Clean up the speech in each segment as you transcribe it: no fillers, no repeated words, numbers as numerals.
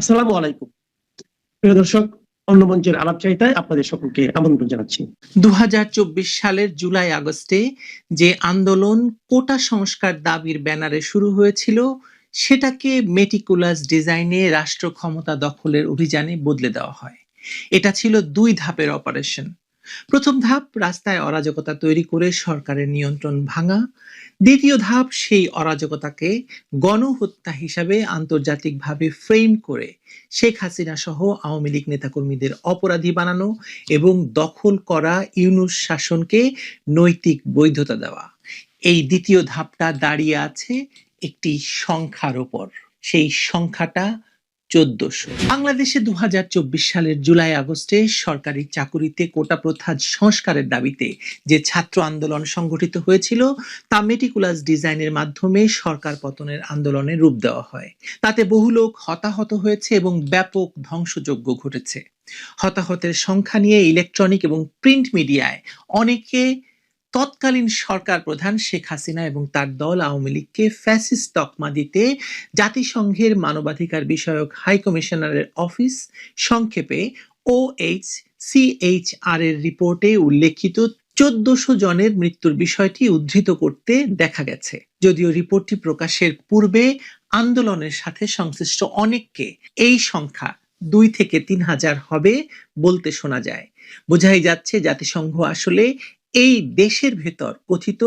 আসসালামু আলাইকুম। প্রিয় দর্শক, অন্য মঞ্চের আলাপচারিতায় আপনাদের সকলকে আমন্ত্রণ জানাচ্ছি। 2024 সালের জুলাই আগস্টে যে আন্দোলন কোটা সংস্কার দাবির ব্যানারে শুরু হয়েছিল সেটাকে মেটিকুলাস ডিজাইনে রাষ্ট্র ক্ষমতা দখলের অভিযানে বদলে দেওয়া হয়। এটা ছিল 2 ধাপের অপারেশন। প্রথম ধাপ রাস্তায় অরাজকতা তৈরি করে সরকারের নিয়ন্ত্রণ ভাঙা। দ্বিতীয় ধাপ সেই অরাজকতাকে গণহত্যা হিসাবে আন্তর্জাতিকভাবে ফ্রেম করে শেখ হাসিনা সহ আওয়ামী লীগ নেতাকর্মীদের অপরাধী বানানো এবং দখল করা ইউনূস শাসনকে নৈতিক বৈধতা দেওয়া। এই দ্বিতীয় ধাপটা দাঁড়িয়ে আছে একটি সংখ্যার উপর। সেই সংখ্যাটা 1400। বাংলাদেশে 2024 সালের জুলাই আগস্টে সরকারি চাকুরিতে কোটা প্রথা সংস্কারের দাবিতে যে ছাত্র আন্দোলন সংগঠিত হয়েছিল তা মেটিকুলাস ডিজাইনের মাধ্যমে সরকার পতনের আন্দোলনে রূপ দেওয়া হয়। তাতে বহু লোক হতাহত হয়েছে এবং ব্যাপক ধ্বংসযজ্ঞ ঘটেছে। হতাহতের সংখ্যা নিয়ে ইলেকট্রনিক এবং প্রিন্ট মিডিয়ায় অনেকে তৎকালীন সরকার প্রধান শেখ হাসিনা এবং তার দল আওয়ামী লীগকে ফ্যাসিস্ট তকমা দিতে জাতিসংঘের মানবাধিকার বিষয়ক হাই কমিশনারের অফিস, সংক্ষেপে OHCHR এর রিপোর্টে উল্লেখিত 1400 জনের মৃত্যুর বিষয়টি উদ্ধৃত করতে দেখা গেছে। যদিও রিপোর্টটি প্রকাশের পূর্বে আন্দোলনের সাথে সংশ্লিষ্ট অনেককে এই সংখ্যা 2 থেকে 3,000 হবে বলতে শোনা যায়। বোঝাই যাচ্ছে জাতিসংঘ আসলে এই দেশের ভেতর কথিত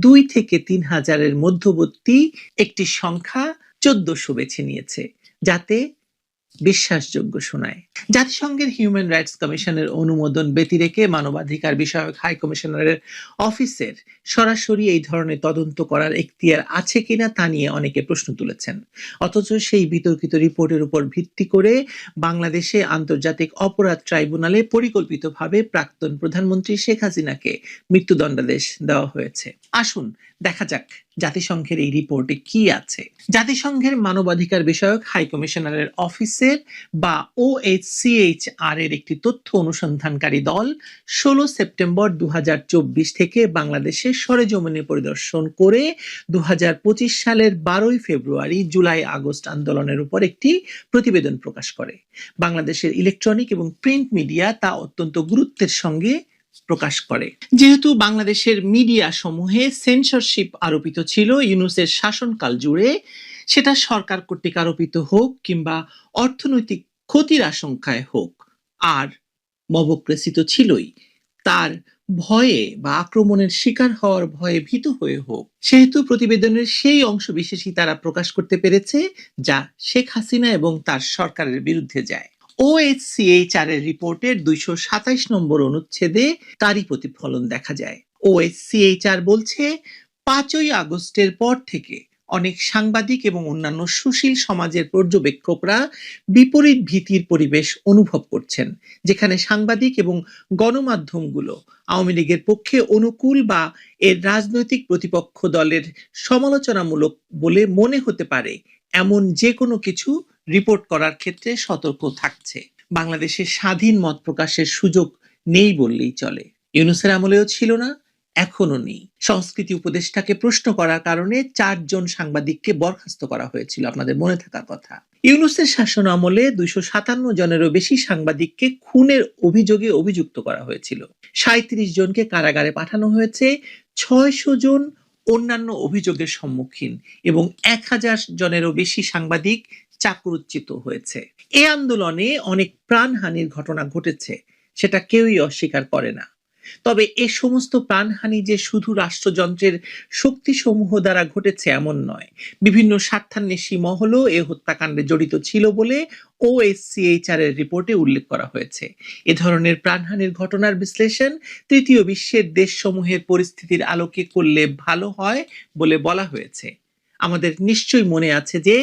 2 থেকে 3,000-এর মধ্যবর্তী একটি সংখ্যা 1400 বেছে নিয়েছে, যাতে বিশ্বাসযোগ্য শোনায়। জাতিসংঘের হিউম্যান রাইটস কমিশনের অনুমোদন ব্যতি রেখে মানবাধিকার বিষয়ক হাই কমিশনারের অফিসের সরাসরি এই ধরনের তদন্ত করার এখতিয়ার আছে কিনা তা নিয়ে অনেকে প্রশ্ন তুলেছেন। অথচ সেই বিতর্কিত রিপোর্টের উপর ভিত্তি করে বাংলাদেশে আন্তর্জাতিক অপরাধ ট্রাইব্যুনালে পরিকল্পিতভাবে প্রাক্তন প্রধানমন্ত্রী শেখ হাসিনাকে মৃত্যুদণ্ডাদেশ দেওয়া হয়েছে। আসুন দেখা যাক জাতিসংঘের এই রিপোর্টে কি আছে। জাতিসংঘের মানবাধিকার বিষয়ক হাই কমিশনারের অফিসের বা OHCHR এর একটি তথ্য অনুসন্ধানকারী দল 16 সেপ্টেম্বর 2024 থেকে বাংলাদেশে সরেজমিনে পরিদর্শন করে 2025 সালের 12 ফেব্রুয়ারি জুলাই আগস্ট আন্দোলনের উপর একটি প্রতিবেদন প্রকাশ করে। বাংলাদেশের ইলেকট্রনিক এবং প্রিন্ট মিডিয়া তা অত্যন্ত গুরুত্বের সঙ্গে প্রকাশ করে। যেহেতু বাংলাদেশের মিডিয়া সমূহে সেন্সরশিপ আরোপিত ছিল ইউনূসের শাসনকাল জুড়ে, সেটা সরকার কর্তৃক আরোপিত হোক কিংবা অর্থনৈতিক ক্ষতির আশঙ্কায় হোক, আর মবক্রেসি তো ছিলই, তার ভয়ে বা আক্রমণের শিকার হওয়ার ভয়ে ভীত হয়ে হোক, সেহেতু প্রতিবেদনের সেই অংশ বিশেষই তারা প্রকাশ করতে পেরেছে যা শেখ হাসিনা এবং তার সরকারের বিরুদ্ধে যায়। OHCHR এর রিপোর্টের 227 নম্বর অনুচ্ছেদে তারই প্রতিফলন দেখা যায়। OHCHR বলছে, 5ই আগস্টের পর থেকে অনেক সাংবাদিক এবং অন্যান্য সুশীল সমাজের পর্যবেক্ষকরা বিপরীত ভীতির পরিবেশ অনুভব করছেন, যেখানে সাংবাদিক এবং গণমাধ্যমগুলো আওয়ামী লীগের পক্ষে অনুকূল বা এর রাজনৈতিক প্রতিপক্ষ দলের সমালোচনামূলক বলে মনে হতে পারে এমন যে কোনো কিছু রিপোর্ট করার ক্ষেত্রে সতর্ক থাকছে। বাংলাদেশে স্বাধীন মত প্রকাশের সুযোগ নেই বললেই চলে। ইউনূসের আমলেও ছিল না, এখনো নেই। সংস্কৃতি উপদেষ্টাকে প্রশ্ন করার কারণে 4 জন সাংবাদিককে বরখাস্ত করা হয়েছিল, আপনাদের মনে থাকার কথা। ইউনূসের শাসন আমলে 257 জনেরও বেশি সাংবাদিককে খুনের অভিযোগে অভিযুক্ত করা হয়েছিল। 37 জনকে কারাগারে পাঠানো হয়েছে, 600 জন অন্যান্য অভিযোগের সম্মুখীন এবং 1000 জনেরও বেশি সাংবাদিক চাকরুচ্যুত হয়েছে। এই আন্দোলনে অনেক প্রাণহানির ঘটনা ঘটেছে, সেটা কেউই অস্বীকার করে না। তবে এ সমস্ত প্রাণহানি যে শুধু রাষ্ট্রযন্ত্রের শক্তিসমূহ দ্বারা ঘটেছে এমন নয়। বিভিন্ন স্বার্থান্বেষী মহলও এ হত্যাকাণ্ডে জড়িত ছিল বলে OHCHR এর রিপোর্টে উল্লেখ করা হয়েছে। এ ধরনের প্রাণহানির ঘটনার বিশ্লেষণ তৃতীয় বিশ্বের দেশসমূহের পরিস্থিতির আলোকে করলে ভালো হয় বলে বলা হয়েছে। আমাদের নিশ্চয়ই মনে আছে যে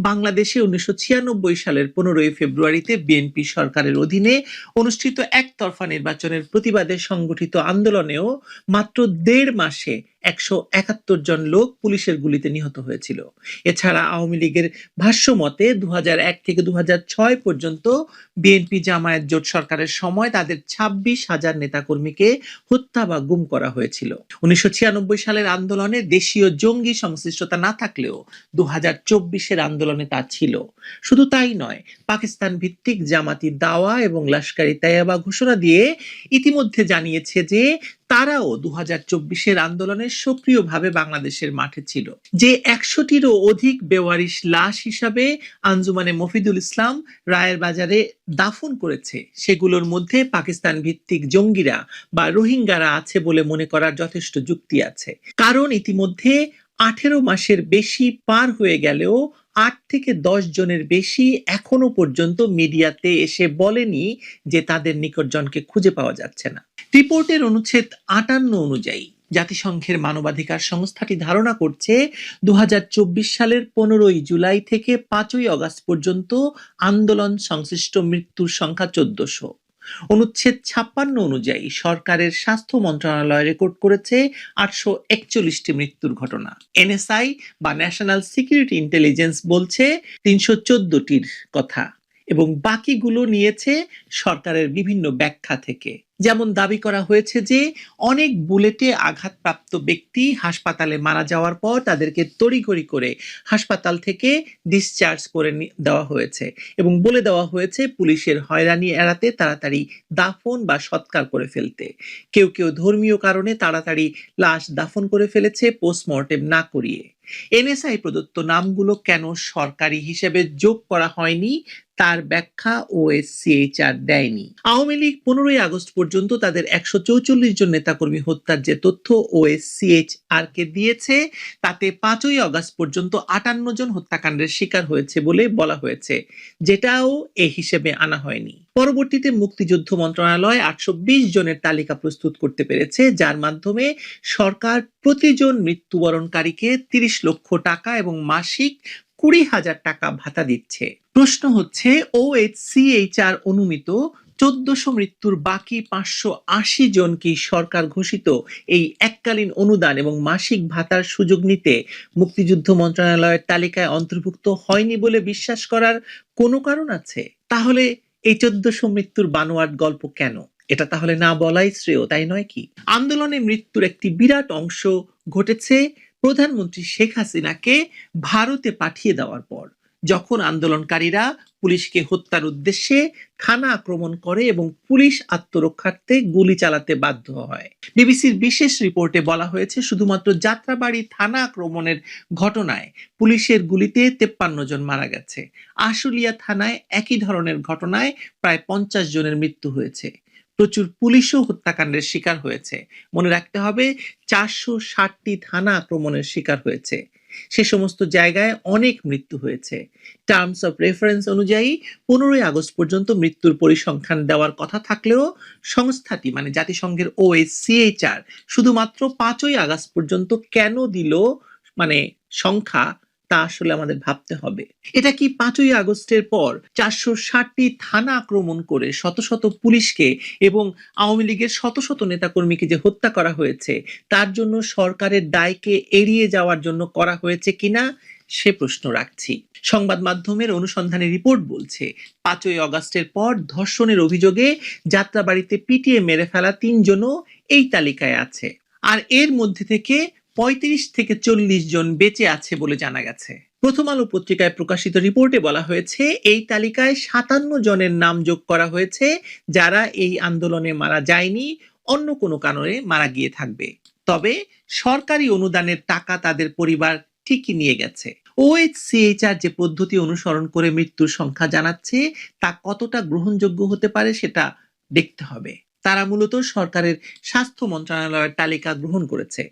বাংলাদেশে 1996 সালের 15 ফেব্রুয়ারিতে বিএনপি সরকারের অধীনে অনুষ্ঠিত একতরফা নির্বাচনের প্রতিবাদে সংগঠিত আন্দোলনেও মাত্র 1.5 মাসে 171 জন লোক পুলিশের গুলিতে নিহত হয়েছিল। এছাড়া আওয়ামী লীগের ভাষ্য মতে 2001 থেকে 2006 পর্যন্ত বিএনপি জামায়াত জোট সরকারের সময় তাদের 26,000 নেতাকর্মীকে হত্যা বা গুম করা হয়েছিল। 1996 সালের আন্দোলনে দেশীয় জঙ্গি সংশ্লিষ্টতা না থাকলেও 2024-এর আন্দোলনে তা ছিল। শুধু তাই নয়, পাকিস্তান ভিত্তিক জামাতি দাওয়া এবং লস্কর-ই তৈয়বা ঘোষণা দিয়ে ইতিমধ্যে জানিয়েছে যে তারাও 2024-এর আন্দোলনে সক্রিয়ভাবে বাংলাদেশের মাঠে ছিল। যে 100টিরও অধিক বেওয়ারিশ লাশ হিসাবে আঞ্জুমানে মফিদুল ইসলাম রায়ের বাজারে দাফন করেছে, সেগুলোর মধ্যে পাকিস্তান ভিত্তিক জঙ্গিরা বা রোহিঙ্গারা আছে বলে মনে করার যথেষ্ট যুক্তি আছে। কারণ ইতিমধ্যে 18 মাসের বেশি পার হয়ে গেলেও 8 থেকে 10 জনের বেশি এখনো পর্যন্ত মিডিয়াতে এসে বলেনি যে তাদের নিকটজনকে খুঁজে পাওয়া যাচ্ছে না। রিপোর্টের অনুচ্ছেদ 58 অনুযায়ী জাতিসংঘের মানবাধিকার সংস্থাটি ধারণা করছে 2024 সালের 15 জুলাই থেকে 5 আগস্ট পর্যন্ত আন্দোলন সংশ্লিষ্ট মৃত্যুর সংখ্যা 1400। অনুচ্ছেদ 56 অনুযায়ী সরকারের স্বাস্থ্য মন্ত্রণালয় রেকর্ড করেছে 841টি মৃত্যুর ঘটনা। এনএসআই বা ন্যাশনাল সিকিউরিটি ইন্টেলিজেন্স বলছে 314টির কথা এবং বাকিগুলো নিয়েছে সরকারের বিভিন্ন ব্যাখ্যা থেকে। যেমন দাবি করা হয়েছে যে অনেক বুলেটে আঘাতপ্রাপ্ত ব্যক্তি হাসপাতালে মারা যাওয়ার পর তাদেরকে তড়িঘড়ি করে হাসপাতাল থেকে ডিসচার্জ করে দেওয়া হয়েছে এবং বলে দেওয়া হয়েছে পুলিশের হয়রানি এড়াতে তাড়াতাড়ি দাফন বা সৎকার করে ফেলতে। কেউ কেউ ধর্মীয় কারণে তাড়াতাড়ি লাশ দাফন করে ফেলেছে পোস্টমর্টেম না করিয়ে। এনএসআই প্রদত্ত নামগুলো কেন সরকারি হিসেবে যোগ করা হয়নি তার ব্যাখ্যা ওএসসিএইচআর দেয়নি। আওয়ামী লীগ 15 আগস্ট পর্যন্ত তাদের 144 জন নেতাকর্মী হত্যার যে তথ্য ওএসসিএইচআর কে দিয়েছে তাতে 5 আগস্ট পর্যন্ত 58 জন হত্যাকাণ্ডের শিকার হয়েছে বলে বলা হয়েছে, যেটাও এই হিসেবে আনা হয়নি। পরবর্তীতে মুক্তিযুদ্ধ মন্ত্রণালয় 820 জনের তালিকা প্রস্তুত করতে পেরেছে, যার মাধ্যমে সরকার প্রতিজন মৃত্যুবরণকারীকে 30 লক্ষ টাকা এবং মাসিক 20,000 টাকা ভাতা দিচ্ছে। প্রশ্ন হচ্ছে, ওএইচসিএইচআর অনুমিত 1400 মৃত্যুর বাকি 580 জন কি সরকার ঘোষিত এই এককালীন অনুদান এবং মাসিক ভাতার সুযোগ নিতে মুক্তিযুদ্ধ মন্ত্রণালয়ের তালিকায় অন্তর্ভুক্ত হয়নি বলে বিশ্বাস করার কোনো কারণ আছে? তাহলে এই 1400 মৃত্যুর বানোয়াট গল্প কেন? এটা তাহলে না বলাই শ্রেয়, তাই নয় কি? আন্দোলনে মৃত্যুর একটি বিরাট অংশ ঘটেছে প্রধানমন্ত্রী শেখ হাসিনাকে ভারতে পাঠিয়ে দেওয়ার পর, যখন আন্দোলনকারীরা পুলিশকে হত্যার উদ্দেশ্যে থানা আক্রমণ করে এবং পুলিশ আত্মরক্ষার্থে গুলি চালাতে বাধ্য হয়। বিবিসির বিশেষ রিপোর্টে বলা হয়েছে শুধুমাত্র যাত্রাবাড়ি থানা আক্রমণের ঘটনায় পুলিশের গুলিতে 53 জন মারা গেছে। আশুলিয়া থানায় একই ধরনের ঘটনায় প্রায় 50 জনের মৃত্যু হয়েছে। প্রচুর পুলিশও হত্যাকাণ্ডের শিকার হয়েছে। মনে রাখতে হবে 460টি থানা আক্রমণের শিকার হয়েছে। সে সমস্ত জায়গায় অনেক মৃত্যু হয়েছে। টার্মস অফ রেফারেন্স অনুযায়ী 15 আগস্ট পর্যন্ত মৃত্যুর পরিসংখ্যান দেওয়ার কথা থাকলেও সংস্থাটি মানে জাতিসংঘের ওএইচসিএইচআর শুধুমাত্র 5 আগস্ট পর্যন্ত কেন দিল মানে সংখ্যা, তা আসলে আমাদের ভাবতে হবে। এটা কি 5 আগস্টের পর 460টি থানা আক্রমণ করে শত শত পুলিশকে এবং আওয়ামী লীগের শত শত নেতাকর্মীকে যে হত্যা করা হয়েছে তার জন্য সরকারের দায়কে এড়িয়ে যাওয়ার জন্য করা হয়েছে কিনা সে প্রশ্ন রাখছি। সংবাদ মাধ্যমের অনুসন্ধানী রিপোর্ট বলছে 5 আগস্টের পর ধর্ষণের অভিযোগে যাত্রাবাড়িতে পিটিয়ে মেরে ফেলা 3 জনও এই তালিকায় আছে, আর এর মধ্যে থেকে 35 থেকে 40 জন বেঁচে আছে বলে জানা গেছে। প্রথম আলো পত্রিকায় প্রকাশিত রিপোর্টে বলা হয়েছে এই তালিকায় 57 জনের নাম যোগ করা হয়েছে যারা এই আন্দোলনে মারা যায়নি, অন্য কোনো কারণে মারা গিয়ে থাকবে। তবে সরকারি অনুদানের টাকা তাদের পরিবার ঠিকই নিয়ে গেছে। ওএইচসিএইচআর যে পদ্ধতি অনুসরণ করে মৃত্যুর সংখ্যা জানাচ্ছে তা কতটা গ্রহণযোগ্য হতে পারে সেটা দেখতে হবে। তারা মূলত সরকারের স্বাস্থ্য মন্ত্রণালয়ের তালিকা গ্রহণ করেছে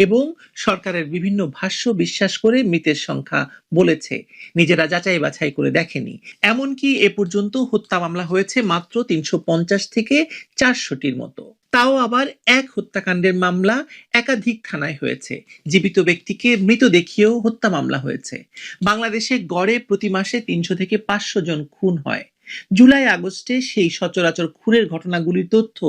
এবং সরকারের বিভিন্ন ভাষ্য বিশ্বাস করে মৃতের সংখ্যা বলেছে, নিজেরা যাচাই বাছাই করে দেখেনি। এমনকি এ পর্যন্ত হত্যা মামলা হয়েছে মাত্র 350 থেকে 400টির মতো। তাও আবার এক হত্যাকাণ্ডের মামলা একাধিক থানায় হয়েছে। জীবিত ব্যক্তিকে মৃত দেখিয়েও হত্যা মামলা হয়েছে। বাংলাদেশে গড়ে প্রতি মাসে 300 থেকে 500 জন খুন হয়। জুলাই আগস্টে সেই সচরাচর খুনের ঘটনাগুলির তথ্য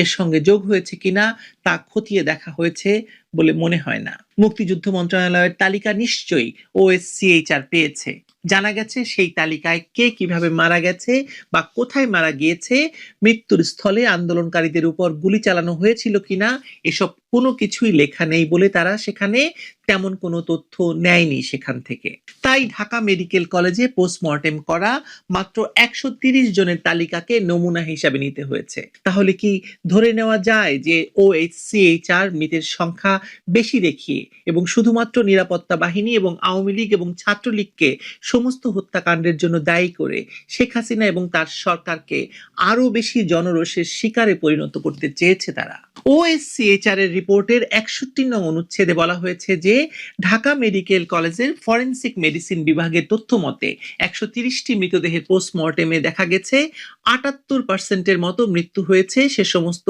এর সঙ্গে যোগ হয়েছে কিনা তা খতিয়ে দেখা হয়েছে বলে মনে হয় না। মুক্তিযুদ্ধ মন্ত্রণালয়ের তালিকা নিশ্চয়ই OSCHR পেয়েছে। জানা গেছে সেই তালিকায় কে কিভাবে মারা গেছে বা কোথায় মারা গিয়েছে, মৃত্যুর স্থলে আন্দোলনকারীদের উপর গুলি চালানো হয়েছিল কিনা, এসব কোনো কিছুই লেখা নেই বলে তারা সেখানে তেমন কোনো তথ্য নেয়নি সেখান থেকে। তাই ঢাকা মেডিকেল কলেজে পোস্টমর্টেম করা মাত্র 130 জনের তালিকাকে নমুনা হিসাবে নিতে হয়েছে। তাহলে কি ধরে নেওয়া যায় যে OHCHR মৃতের সংখ্যা বেশি দেখিয়ে এবং শুধুমাত্র নিরাপত্তা বাহিনী এবং আওয়ামী লীগ এবং ছাত্রলীগকে সমস্ত হত্যাকাণ্ডের জন্য দায়ী করে শেখ হাসিনা এবং তার সরকারকে আরো বেশি জনরোষের শিকারে পরিণত করতে চেয়েছে তারা? OHCHR এর রিপোর্টের 61 নং অনুচ্ছেদে বলা হয়েছে যে ঢাকা মেডিকেল কলেজের ফরেনসিক মেডিসিন বিভাগের তথ্য মতে 130টি মৃতদেহের পোস্টমর্টেমে দেখা গেছে 78% মতো মৃত্যু হয়েছে সে সমস্ত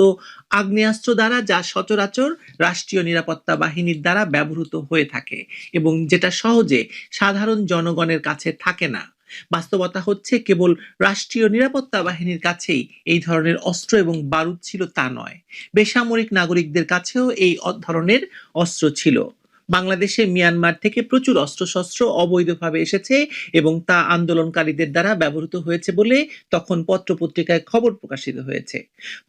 আগ্নেয়াস্ত্র দ্বারা যা সচরাচর রাষ্ট্রীয় নিরাপত্তা বাহিনীর দ্বারা ব্যবহৃত হয়ে থাকে এবং যেটা সহজে সাধারণ জনগণের কাছে থাকে না। বাস্তবতা হচ্ছে কেবল রাষ্ট্রীয় নিরাপত্তা বাহিনীর কাছেই এই ধরনের অস্ত্র এবং বারুদ ছিল তা নয়, বেসামরিক নাগরিকদের কাছেও এই ধরনের অস্ত্র ছিল। বাংলাদেশে মিয়ানমার থেকে প্রচুর অস্ত্রশস্ত্র অবৈধভাবে এসেছে এবং তা আন্দোলনকারীদের দ্বারা ব্যবহৃত হয়েছে বলে তখন পত্রপত্রিকায় খবর প্রকাশিত হয়েছে।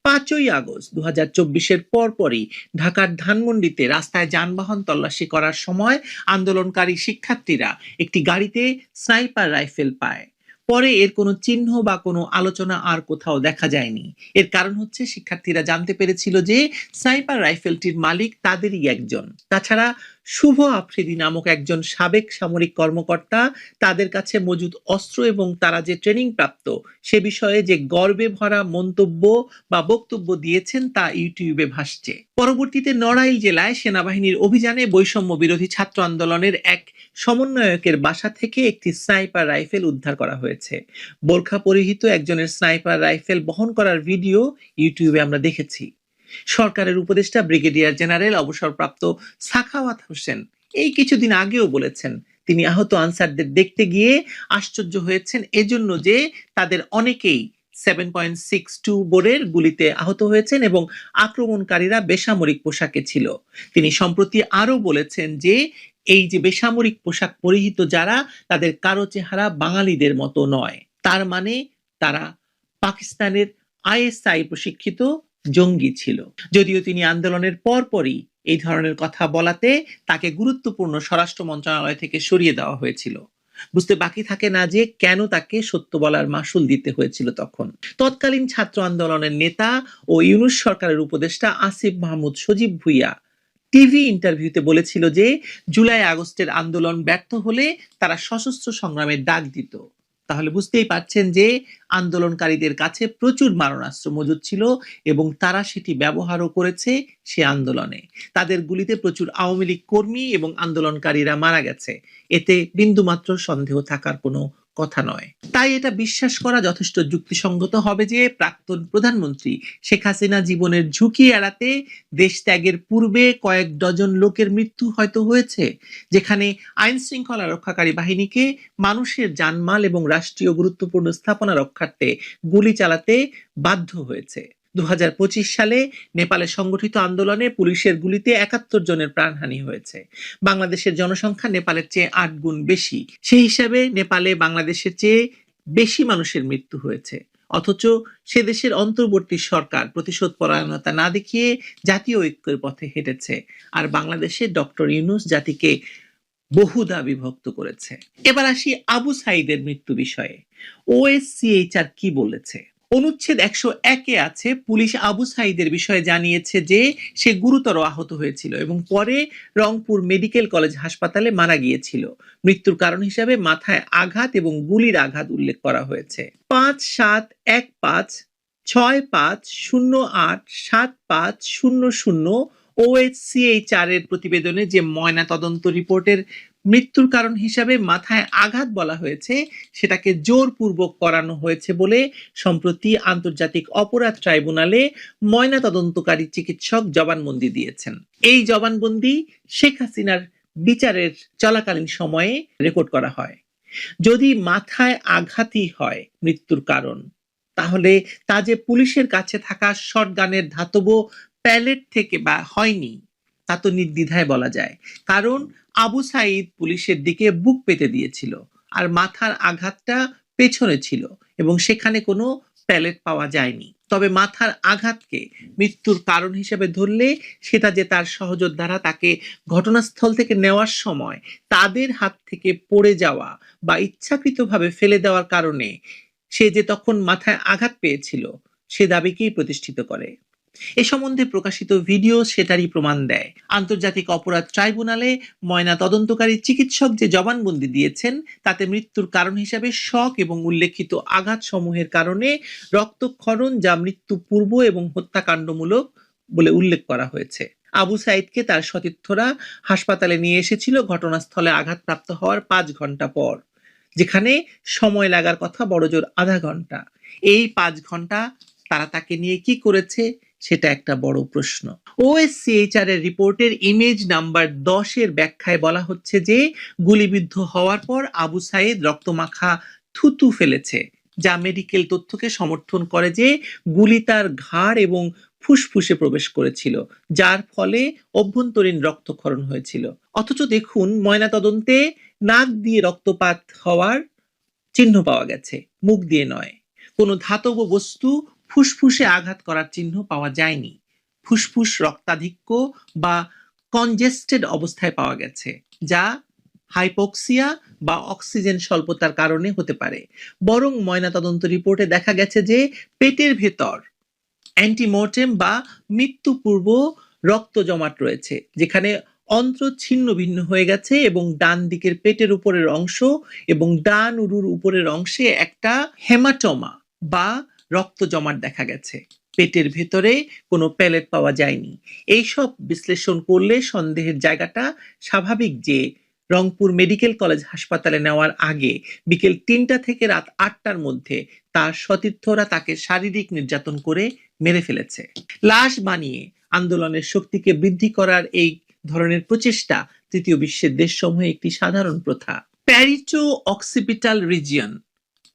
5ই আগস্ট 2024-এর পরপরই ঢাকার ধানমন্ডিতে রাস্তায় যানবাহন তল্লাশি করার সময় আন্দোলনকারী শিক্ষার্থীরা একটি গাড়িতে স্নাইপার রাইফেল পায়। পরে এর কোনো চিহ্ন বা কোনো আলোচনা আর কোথাও দেখা যায়নি। এর কারণ হচ্ছে শিক্ষার্থীরা জানতে পেরেছিল যে স্নাইপার রাইফেলটির মালিক তাদেরই একজন। তাছাড়া শুভ আফ্রিদি নামক একজন সাবেক সামরিক কর্মকর্তা তাদের কাছে মজুদ অস্ত্র এবং তারা যে ট্রেনিং প্রাপ্ত সে বিষয়ে যে গর্বে ভরা মন্তব্য বা বক্তব্য দিয়েছেন তা ইউটিউবে ভাসছে। পরবর্তীতে নড়াইল জেলায় সেনাবাহিনীর অভিযানে বৈষম্য বিরোধী ছাত্র আন্দোলনের এক সমন্বয়কের বাসা থেকে একটি স্নাইপার রাইফেল উদ্ধার করা হয়েছে। বোরখা পরিহিত একজনের স্নাইপার রাইফেল বহন করার ভিডিও ইউটিউবে আমরা দেখেছি। সরকারের উপদেষ্টা ব্রিগেডিয়ার জেনারেল অবসরপ্রাপ্ত সাখাওয়াত হোসেন এই কিছুদিন আগেও বলেছেন তিনি আহত আনসারদের দেখতে গিয়ে আশ্চর্য হয়েছেন এজন্য যে তাদের অনেকেই 7.62 বোরের গুলিতে আহত হয়েছেন এবং আক্রমণকারীরা বেসামরিক পোশাকে ছিল। তিনি সম্প্রতি আরো বলেছেন যে এই যে বেসামরিক পোশাক পরিহিত যারা তাদের কারো চেহারা বাঙালিদের মতো নয়, তার মানে তারা পাকিস্তানের ISI প্রশিক্ষিত জঙ্গি ছিল। যদিও তিনি আন্দোলনের পরপরই এই ধরনের কথা বলাতে তাকে গুরুত্বপূর্ণ স্বরাষ্ট্র মন্ত্রণালয় থেকে সরিয়ে দেওয়া হয়েছিল। বুঝতে বাকি থাকে না যে কেন তাকে সত্য বলার মাসুল দিতে হয়েছিল তখন। তৎকালীন ছাত্র আন্দোলনের নেতা ও ইউনূস সরকারের উপদেষ্টা আসিফ মাহমুদ সজীব ভুইয়া টিভি ইন্টারভিউতে বলেছিল যে জুলাই আগস্টের আন্দোলন ব্যর্থ হলে তারা সশস্ত্র সংগ্রামের ডাক দিত। তাহলে বুঝতেই পারছেন যে আন্দোলনকারীদের কাছে প্রচুর মারণাস্ত্র মজুদ ছিল এবং তারা সেটি ব্যবহারও করেছে সে আন্দোলনে। তাদের গুলিতে প্রচুর আওয়ামী লীগ কর্মী এবং আন্দোলনকারীরা মারা গেছে, এতে বিন্দুমাত্র সন্দেহ থাকার কোনো কথা নয়। তাই এটা বিশ্বাস করা যথেষ্ট যুক্তিসঙ্গত হবে যে প্রাক্তন প্রধানমন্ত্রী শেখ হাসিনা জীবনের ঝুঁকি এড়াতে দেশ ত্যাগের পূর্বে কয়েক ডজন লোকের মৃত্যু হয়তো হয়েছে, যেখানে আইন শৃঙ্খলা রক্ষাকারী বাহিনীকে মানুষের জানমাল এবং রাষ্ট্রীয় গুরুত্বপূর্ণ স্থাপনা রক্ষার্থে গুলি চালাতে বাধ্য হয়েছে। 2025 সালে নেপালে সংগঠিত আন্দোলনে পুলিশের গুলিতে 71 জনের প্রাণহানি হয়েছে। বাংলাদেশের জনসংখ্যা নেপালের চেয়ে 8 গুণ বেশি, সেই হিসাবে নেপালে বাংলাদেশের চেয়ে বেশি মানুষের মৃত্যু হয়েছে। অথচ সে দেশের অন্তর্বর্তী সরকার প্রতিশোধ পরায়ণতা না দেখিয়ে জাতীয় ঐক্যের পথে হেঁটেছে, আর বাংলাদেশে ডক্টর ইউনূস জাতিকে বহুদা বিভক্ত করেছে। এবার আসি আবু সাঈদের মৃত্যু বিষয়ে। OSCHR কি বলেছে? অনুচ্ছেদ 101-এ আছে, পুলিশ আবু সাঈদের বিষয়ে জানিয়েছে যে সে গুরুতর আহত হয়েছিল এবং পরে রংপুর মেডিকেল কলেজ হাসপাতালে মারা গিয়েছিল। মৃত্যুর কারণ হিসাবে মাথায় আঘাত এবং গুলির আঘাত উল্লেখ করা হয়েছে। 5715-6508-7500 OHCHR এর প্রতিবেদনে যে ময়না তদন্ত রিপোর্টের মৃত্যুর কারণ হিসাবে মাথায় আঘাত বলা হয়েছে সেটাকে জোরপূর্বক করানো হয়েছে বলে সম্প্রতি আন্তর্জাতিক অপরাধ ট্রাইব্যুনালে ময়না তদন্তকারী চিকিৎসক জবানবন্দি দিয়েছেন। এই জবানবন্দি শেখ হাসিনার বিচারের চলাকালীন সময়ে রেকর্ড করা হয়। যদি মাথায় আঘাতই হয় মৃত্যুর কারণ, তাহলে তা যে পুলিশের কাছে থাকা শটগানের ধাতব প্যালেট থেকে বা হয়নি তা তো নির্দ্বিধায় বলা যায়। কারণ আবু সাঈদ পুলিশের দিকে বুক পেতে দিয়েছিল, আর মাথার আঘাতটা পেছনে ছিল এবং সেখানে কোনো প্যালেট পাওয়া যায়নি। তবে মাথার আঘাতকে মৃত্যুর কারণ হিসেবে ধরলে সেটা যে তার সহযোদ্ধারা তাকে ঘটনাস্থল থেকে নেওয়ার সময় তাদের হাত থেকে পড়ে যাওয়া বা ইচ্ছাকৃতভাবে ফেলে দেওয়ার কারণে সে যে তখন মাথায় আঘাত পেয়েছিল সে দাবিকেই প্রতিষ্ঠিত করে। এ সম্বন্ধে প্রকাশিত ভিডিও সেটারই প্রমাণ দেয়। আন্তর্জাতিক অপরাধ ট্রাইব্যুনালে ময়না তদন্তকারী চিকিৎসক যে জবানবন্দি দিয়েছেন তাতে মৃত্যুর কারণ হিসেবে শক এবং উল্লেখিত আঘাত সমূহের কারণে রক্তক্ষরণ যা মৃত্যু পূর্ব এবং হত্যাকাণ্ডমূলক বলে উল্লেখ করা হয়েছে। আবু সাঈদকে তার সতীর্থরা হাসপাতালে নিয়ে এসেছিল ঘটনাস্থলে আঘাতপ্রাপ্ত হওয়ার ৫ ঘন্টা পর, যেখানে সময় লাগার কথা বড়জোর আধা ঘন্টা। এই ৫ ঘন্টা তারা তাকে নিয়ে কি করেছে সেটা একটা বড় প্রশ্ন। ওএসসিএইচআর এর রিপোর্টের ইমেজ নাম্বার 10 এর ব্যাখ্যায় বলা হচ্ছে যে গুলিবিদ্ধ হওয়ার পর আবু সাঈদ রক্তমাখা থুতু ফেলেছে, যা মেডিকেল তথ্যকে সমর্থন করে যে গুলি তার ঘাড় এবং ফুসফুসে প্রবেশ করেছিল, যার ফলে অভ্যন্তরীণ রক্তক্ষরণ হয়েছিল। অথচ দেখুন, ময়নাতদন্তে নাক দিয়ে রক্তপাত হওয়ার চিহ্ন পাওয়া গেছে, মুখ দিয়ে নয়। কোনো ধাতব বস্তু ফুসফুসে আঘাত করার চিহ্ন পাওয়া যায়নি। ফুসফুস রক্তাধিক্য বা কনজেস্টেড অবস্থায় পাওয়া গেছে, যা হাইপোক্সিয়া বা অক্সিজেন স্বল্পতার কারণে হতে পারে। বরং ময়নাতদন্ত রিপোর্টে দেখা গেছে যে পেটের ভেতর অ্যান্টিমর্টেম বা মৃত্যু পূর্ব রক্ত জমাট রয়েছে, যেখানে অন্ত্র ছিন্ন ভিন্ন হয়ে গেছে এবং ডান দিকের পেটের উপরের অংশ এবং ডান উরুর উপরের অংশে একটা হেমাটোমা বা রক্ত জমাট দেখা গেছে। পেটের ভেতরে কোনো প্যালেট পাওয়া যায়নি। এইসব বিশ্লেষণ করলে সন্দেহের জায়গাটা স্বাভাবিক যে রংপুর মেডিকেল কলেজ হাসপাতালে নেওয়ার আগে বিকেল ৩টা থেকে রাত ৮টার মধ্যে তার সতীর্থরা তাকে শারীরিক নির্যাতন করে মেরে ফেলেছে। লাশ বানিয়ে আন্দোলনের শক্তিকে বৃদ্ধি করার এই ধরনের প্রচেষ্টা তৃতীয় বিশ্বের দেশসমূহে একটি সাধারণ প্রথা। প্যারিটো অক্সিপিটাল রিজিয়ন,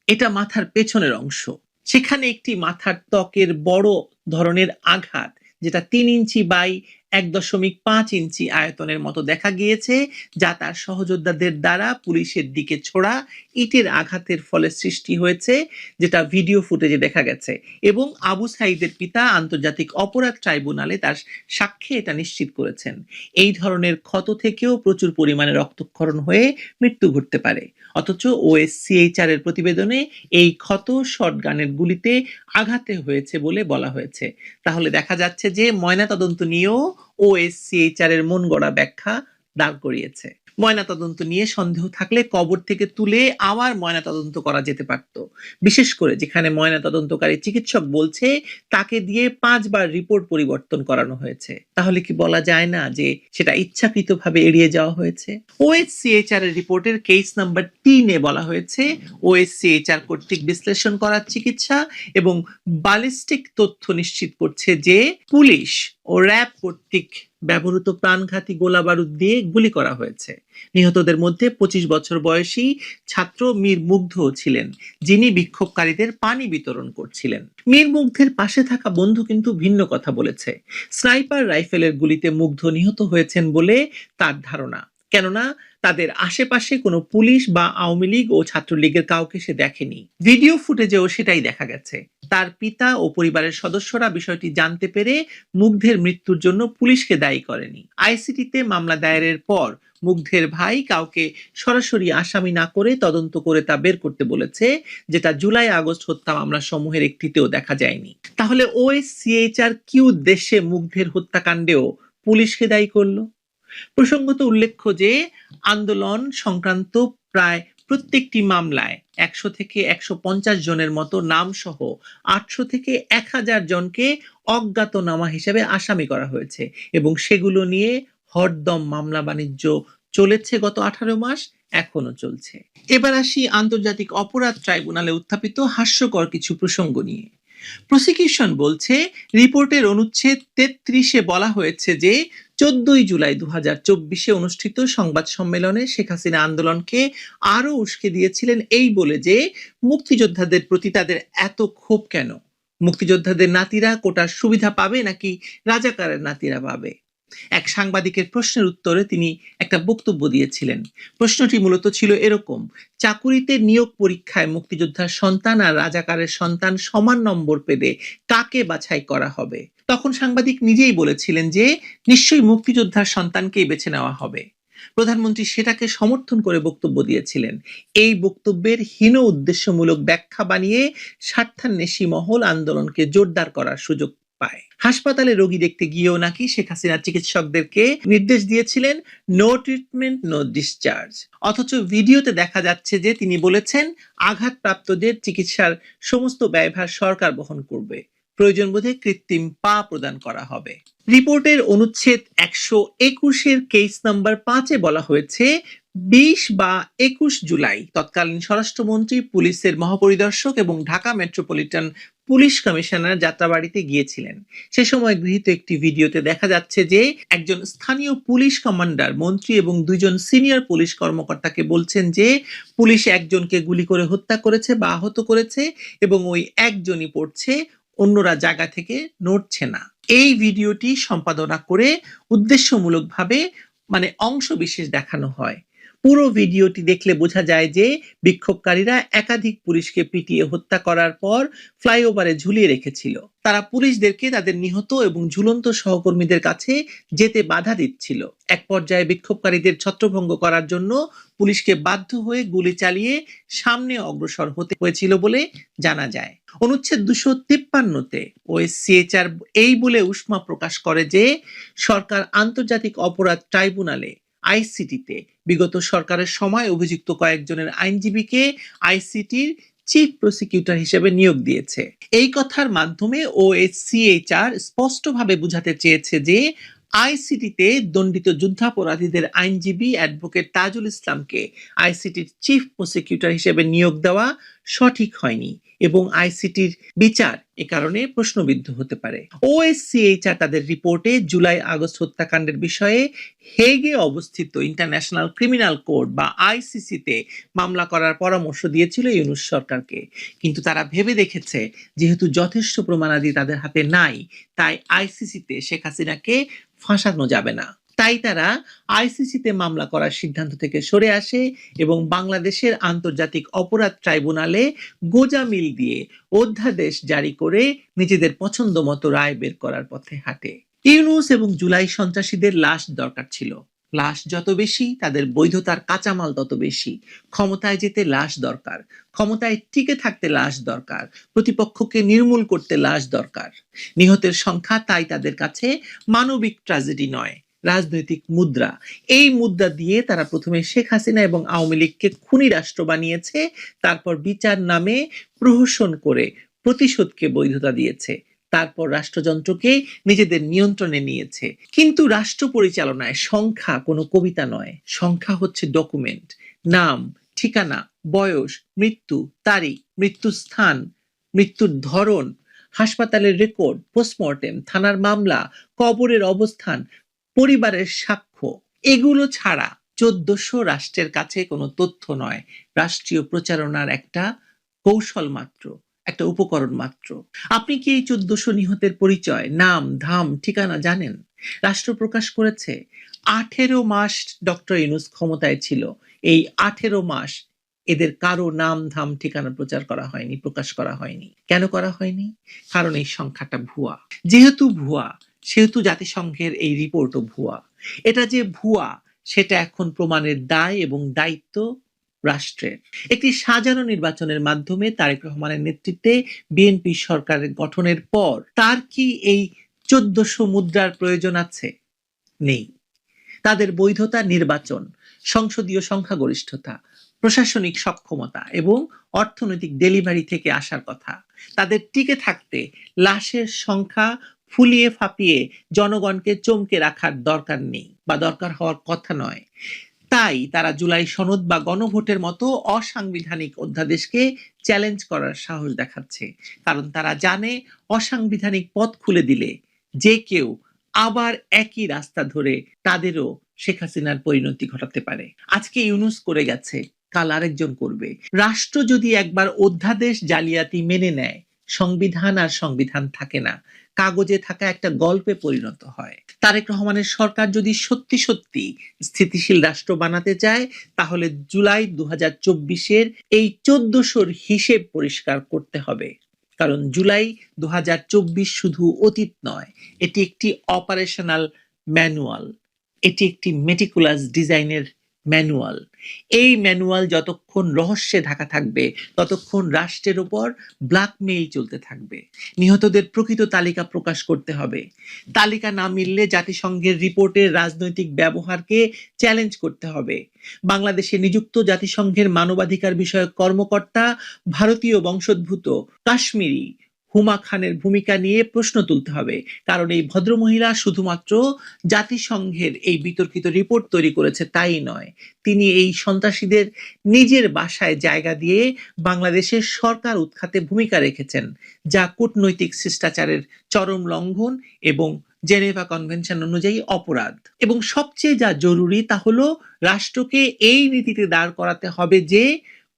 এটা মাথার পেছনের অংশ। সেখানে একটি মাথার ত্বকের বড় ধরনের আঘাত, যেটা ৩ ইঞ্চি বাই ১.৫ ইঞ্চি আয়তনের মতো দেখা গিয়েছে, যা তার সহযোদ্ধাদের দ্বারা পুলিশের দিকে ছোড়া ইটের আঘাতের ফলে সৃষ্টি হয়েছে, যেটা ভিডিও ফুটেজে দেখা গেছে। এবং আবু সাঈদের পিতা আন্তর্জাতিক অপরাধ ট্রাইব্যুনালে তার সাক্ষ্যে এটা নিশ্চিত করেছেন। এই ধরনের ক্ষত থেকেও প্রচুর পরিমাণে রক্তক্ষরণ হয়ে মৃত্যু ঘটতে পারে। অথচ ওএসসিএইচআর এর প্রতিবেদনে এই ক্ষত শটগানের গুলিতে আঘাতে হয়েছে বলে বলা হয়েছে। তাহলে দেখা যাচ্ছে যে ময়নাতদন্ত নিয়েও ওএসসিএইচআর এর মন গড়া ব্যাখ্যা দাঁড় করিয়েছে। ময়নাতদন্ত নিয়ে সন্দেহ থাকলে কবর থেকে তুলে আবার ময়নাতদন্ত করা যেতে পারত, বিশেষ করে যেখানে ময়নাতদন্তকারী চিকিৎসক বলছে তাকে দিয়ে 5 বার রিপোর্ট পরিবর্তন করানো হয়েছে। তাহলে কি বলা যায় না যে সেটা ইচ্ছাকৃতভাবে এড়িয়ে যাওয়া হয়েছে? ওএসসিএইচআর এর রিপোর্টের কেস নাম্বার 3 এ বলা হয়েছে ওএসসিএইচআর কর্তৃক বিশ্লেষণ করা চিকিৎসা এবং ব্যালিস্টিক তথ্য নিশ্চিত করছে যে পুলিশ ও র্যাব কর্তৃক ব্যবহৃত প্রাণঘাতী গোলাবারুদ দিয়ে গুলি করা হয়েছে। নিহতদের মধ্যে 25 বছর বয়সী ছাত্র মীর মুগ্ধ ছিলেন, যিনি বিক্ষোভকারীদের পানি বিতরণ করছিলেন। মীর মুগ্ধের পাশে থাকা বন্ধু কিন্তু ভিন্ন কথা বলেছে। স্নাইপার রাইফেলের গুলিতে মুগ্ধ নিহত হয়েছেন বলে তার ধারণা, কেননা তাদের আশেপাশে কোনো পুলিশ বা আওয়ামী লীগ ও ছাত্রলীগের কাউকে সে দেখেনি। ভিডিও ফুটেজেও সেটাই দেখা গেছে। তার পিতা ও পরিবারের সদস্যরা বিষয়টি জানতে পেরে মুগ্ধের মৃত্যুর জন্য পুলিশকে দায়ী করেনি। আইসিটিতে মামলা দায়েরের পর মুগ্ধের ভাই কাউকে সরাসরি আসামি না করে তদন্ত করে তা বের করতে বলেছে, যেটা জুলাই আগস্ট হত্যা মামলা সমূহের একটিতেও দেখা যায়নি। তাহলে ওএসসিএইচআর কি উদ্দেশ্যে মুগ্ধের হত্যাকাণ্ডেও পুলিশকে দায়ী করলো? প্রসঙ্গত উল্লেখ্য যে আন্দোলন সংক্রান্ত প্রায় প্রত্যেকটি মামলায় 100 থেকে 150 জনের মতো নাম সহ 800 থেকে 1000 জনকে অজ্ঞাতনামা হিসেবে আসামি করা হয়েছে এবং সেগুলো নিয়ে হরদম মামলা বাণিজ্য চলেছে গত 18 মাস, এখনো চলছে। এবার আসি আন্তর্জাতিক অপরাধ ট্রাইব্যুনালে উত্থাপিত হাস্যকর কিছু প্রসঙ্গ নিয়ে। প্রসিকিউশন বলছে, রিপোর্টের অনুচ্ছেদ 33-এ বলা হয়েছে যে 14 জুলাই 2024-এ অনুষ্ঠিত সংবাদ সম্মেলনে শেখ হাসিনা আন্দোলনকে আরো উস্কে দিয়েছিলেন এই বলে যে মুক্তিযোদ্ধাদের প্রতি তাদের এত ক্ষোভ কেন, মুক্তিযোদ্ধাদের নাতিরা কোটার সুবিধা পাবে নাকি রাজাকারের নাতিরা পাবে। এক সাংবাদিকের প্রশ্নের উত্তরে তিনি একটা বক্তব্য দিয়েছিলেন। প্রশ্নটি মূলত ছিল এরকম: চাকুরিতে নিয়োগ পরীক্ষায় মুক্তিযোদ্ধার সন্তান আর রাজাকারের সন্তান সমান নম্বর পেলে কাকে বাছাই করা হবে? তখন সাংবাদিক নিজেই বলেছিলেন যে নিশ্চয়ই মুক্তিযোদ্ধার সন্তানকেই বেছে নেওয়া হবে। প্রধানমন্ত্রী সেটাকে সমর্থন করে বক্তব্য দিয়েছিলেন। এই বক্তব্যের হীন উদ্দেশ্যমূলক ব্যাখ্যা বানিয়ে স্বার্থান্বেষী মহল আন্দোলনকে জোরদার করার সুযোগ পায়। হাসপাতালে রোগী দেখতে গিয়েও নাকি শেখ হাসিনা চিকিৎসকদেরকে নির্দেশ দিয়েছিলেন নো ট্রিটমেন্ট নো ডিসচার্জ। অথচ ভিডিওতে দেখা যাচ্ছে যে তিনি বলেছেন আঘাতপ্রাপ্তদের চিকিৎসার সমস্ত ব্যয়ভার সরকার বহন করবে, প্রয়োজন বোধে কৃত্রিম পা প্রদান করা হবে। রিপোর্টের অনুচ্ছেদ 121-এর কেস নাম্বার 5-এ বলা হয়েছে 20 বা 21 জুলাই তৎকালীন স্বরাষ্ট্রমন্ত্রী, পুলিশের মহাপরিদর্শক এবং ঢাকা মেট্রোপলিটন পুলিশ কমিশনার যাত্রাবাড়িতে গিয়েছিলেন। সে সময় গৃহীত একটি ভিডিওতে দেখা যাচ্ছে যে একজন স্থানীয় পুলিশ কমান্ডার মন্ত্রী এবং 2জন সিনিয়র পুলিশ কর্মকর্তাকে বলছেন যে পুলিশ একজনকে গুলি করে হত্যা করেছে বা আহত করেছে এবং ওই একজনই পড়ছে, অন্যরা জায়গা থেকে নড়ছে না। এই ভিডিওটি সম্পাদনা করে উদ্দেশ্যমূলকভাবে অংশ বিশেষ দেখানো হয়। পুরো ভিডিওটি দেখলে বোঝা যায় যে বিক্ষোভকারীরা একাধিক পুলিশকে পিটিয়ে হত্যা করার পর ফ্লাইওভারে ঝুলিয়ে রেখেছিল। তারা পুলিশদেরকে তাদের নিহত এবং ঝুলন্ত সহকর্মীদের কাছে যেতে বাধা দিচ্ছিল। এক পর্যায়ে বিক্ষোভকারীদের ছত্রভঙ্গ করার জন্য পুলিশকে বাধ্য হয়ে গুলি চালিয়ে সামনে অগ্রসর হতে হয়েছিল বলে জানা যায়। অনুচ্ছেদ 253-তে ওএসসিএচআর এই বলে উষ্মা প্রকাশ করে যে সরকার আন্তর্জাতিক অপরাধ ট্রাইব্যুনালে আইসিটিতে বিগত সরকারের সময় অভিযুক্ত কয়েকজনের আইনজীবীকে আইসিটির চিফ প্রসিকিউটর হিসেবে নিয়োগ দিয়েছে। এই কথার মাধ্যমে ওএসসিএচআর স্পষ্টভাবে বোঝাতে চেয়েছে যে আইসিটিতে দণ্ডিত যুদ্ধাপরাধীদের আইনজীবী অ্যাডভোকেট তাজুল ইসলামকে আইসিটির চিফ প্রসিকিউটর হিসেবে নিয়োগ দেওয়া সঠিক হয়নি এবং আইসিটির বিচার এ কারণে প্রশ্নবিদ্ধ হতে পারে। ওএসসিএচআর তাদের রিপোর্টে জুলাই আগস্ট হত্যাকাণ্ডের বিষয়ে হেগে অবস্থিত ইন্টারন্যাশনাল ক্রিমিনাল কোর্ট বা আইসিসিতে মামলা করার পরামর্শ দিয়েছিল ইউনূস সরকারকে, কিন্তু তারা ভেবে দেখেছে যেহেতু যথেষ্ট প্রমাণাদি তাদের হাতে নাই, তাই আইসিসিতে শেখ হাসিনাকে ফাঁসানো যাবে না। তাই তারা আইসিসিতে মামলা করার সিদ্ধান্ত থেকে সরে আসে এবং বাংলাদেশের আন্তর্জাতিক অপরাধ ট্রাইব্যুনালে গোঁজামিল দিয়ে অধ্যাদেশ জারি করে নিজেদের পছন্দ মতো রায় বের করার পথে হাঁটে। ইউনূস এবং জুলাই সন্ত্রাসীদের লাশ দরকার ছিল। লাশ যত বেশি তাদের বৈধতার কাঁচামাল তত বেশি। ক্ষমতায় যেতে লাশ দরকার, ক্ষমতায় টিকে থাকতে লাশ দরকার, প্রতিপক্ষকে নির্মূল করতে লাশ দরকার। নিহতের সংখ্যা তাই তাদের কাছে মানবিক ট্র্যাজেডি নয়, রাজনৈতিক মুদ্রা। এই মুদ্রা দিয়ে তারা প্রথমে শেখ হাসিনা এবং আওয়ামী লীগকে খুনি রাষ্ট্র বানিয়েছে, তারপর বিচার নামে প্রহসন করে প্রতিশোধকে বৈধতা দিয়েছে, তারপর রাষ্ট্রযন্ত্রকে নিজেদের নিয়ন্ত্রণে নিয়েছে। কিন্তু রাষ্ট্র পরিচালনায় সংখ্যা কোনো কবিতা নয়, সংখ্যা হচ্ছে ডকুমেন্ট। নাম, ঠিকানা, বয়স, মৃত্যু তারিখ, মৃত্যুর স্থান, মৃত্যুর ধরন, হাসপাতালের রেকর্ড, পোস্টমর্টেম, থানার মামলা, কবরের অবস্থান, পরিবারের সাক্ষ্য, এগুলো ছাড়া 1400 রাষ্ট্রের কাছে কোনো তথ্য নয়, রাষ্ট্রীয় প্রচারণার একটা কৌশল মাত্র, একটা উপকরণ মাত্র। আপনি কি এই 1400 নিহতের পরিচয়, নাম, ধাম, ঠিকানা জানেন? রাষ্ট্র প্রকাশ করেছে। 18 মাস ডক্টর ইউনূস ক্ষমতায় ছিল। এই 18 মাস এদের কারো নাম, ধাম, ঠিকানা প্রচার করা হয়নি, প্রকাশ করা হয়নি। কেন করা হয়নি? কারণ এই সংখ্যাটা ভুয়া। যেহেতু ভুয়া, সেহেতু জাতিসংঘের এই রিপোর্টও ভুয়া। এটা যে ভুয়া সেটা এখন প্রমাণের দায় এবং দায়িত্ব রাষ্ট্রের। একটি সাজানো নির্বাচনের মাধ্যমে তারেক রহমানের নেতৃত্বে বিএনপি সরকারের গঠনের পর তার কি এই 1400 মুদ্রার প্রয়োজন আছে? নেই। তাদের বৈধতা নির্বাচন, সংসদীয় সংখ্যাগরিষ্ঠতা, প্রশাসনিক সক্ষমতা এবং অর্থনৈতিক ডেলিভারি থেকে আসার কথা। তাদের টিকে থাকতে লাশের সংখ্যা ফুলিয়ে ফাঁপিয়ে জনগণকে চমকে রাখার দরকার নেই বা দরকার হওয়ার কথা নয়। তাই তারা জুলাই সনদ বা গণভোটের মতো অসাংবিধানিক অধ্যাদেশকে চ্যালেঞ্জ করার সাহস দেখাচ্ছে, কারণ তারা জানে অসাংবিধানিক পথ খুলে দিলে যে কেউ আবার একই রাস্তা ধরে তাদেরও শেখ হাসিনার পরিণতি ঘটাতে পারে। আজকে ইউনূস করে গেছে, কাল আরেকজন করবে। রাষ্ট্র যদি একবার অধ্যাদেশ জালিয়াতি মেনে নেয়, সংবিধান আর সংবিধান থাকে না, কাগজে থাকা একটা গল্পে পরিণত হয়। তারেক রহমানের সরকার যদি সত্যি সত্যি স্থিতিশীল রাষ্ট্র বানাতে চায়, তাহলে জুলাই 2024-এর এই 1400-র হিসেব পরিষ্কার করতে হবে। কারণ জুলাই 2024 শুধু অতীত নয়, এটি একটি অপারেশনাল ম্যানুয়াল, এটি একটি মেটিকুলাস ডিজাইনের ম্যানুয়াল। এই ম্যানুয়াল যতক্ষণ রহস্যে ঢাকা থাকবে, ততক্ষণ রাষ্ট্রের উপর ব্ল্যাকমেইল চলতে থাকবে। নিহতদের প্রকৃত তালিকা প্রকাশ করতে হবে। তালিকা না মিললে জাতিসংঘের রিপোর্টের রাজনৈতিক ব্যবহারকে চ্যালেঞ্জ করতে হবে। বাংলাদেশে নিযুক্ত জাতিসংঘের মানবাধিকার বিষয়ক কর্মকর্তা ভারতীয় বংশোদ্ভূত কাশ্মীরি হুমা খানের ভূমিকা নিয়ে প্রশ্ন তুলতে হবে, কারণ এই ভদ্রমহিলা শুধুমাত্র জাতিসংঘের এই বিতর্কিত রিপোর্ট তৈরি করেছে তাই নয়, তিনি এই সন্ত্রাসীদের নিজের বাসায় জায়গা দিয়ে বাংলাদেশের সরকার উৎখাতে ভূমিকা রেখেছেন, যা কূটনৈতিক শিষ্টাচারের চরম লঙ্ঘন এবং জেনেভা কনভেনশন অনুযায়ী অপরাধ। এবং সবচেয়ে যা জরুরি তা হলো রাষ্ট্রকে এই নীতিতে দাঁড় করাতে হবে যে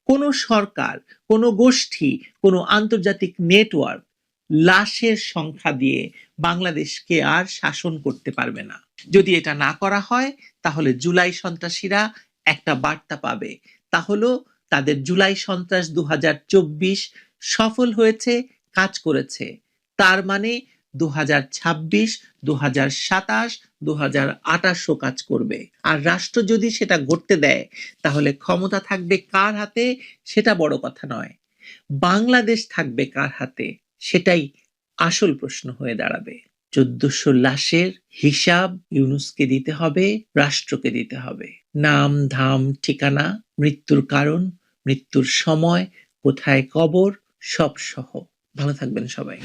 কোনো সরকার, কোনো গোষ্ঠী, কোনো আন্তর্জাতিক নেটওয়ার্ক লাশের সংখ্যা দিয়ে বাংলাদেশকে আর শাসন করতে পারবে না। যদি এটা না করা হয়, তাহলে জুলাই সন্ত্রাসীরা একটা বার্তা পাবে, তা হলো তাদের জুলাই সন্ত্রাস 2024 সফল হয়েছে, কাজ করেছে। তার মানে 2026, 2027, 2028 কাজ করবে। আর রাষ্ট্র যদি সেটা ঘটতে দেয়, তাহলে ক্ষমতা থাকবে কার হাতে সেটা বড় কথা নয়, বাংলাদেশ থাকবে কার হাতে সেটাই আসল প্রশ্ন হয়ে দাঁড়াবে। 1400 লাশের হিসাব ইউনূসকে দিতে হবে, রাষ্ট্রকে দিতে হবে। নাম, ধাম, ঠিকানা, মৃত্যুর কারণ, মৃত্যুর সময়, কোথায় কবর, সব সহ। ভালো থাকবেন সবাই।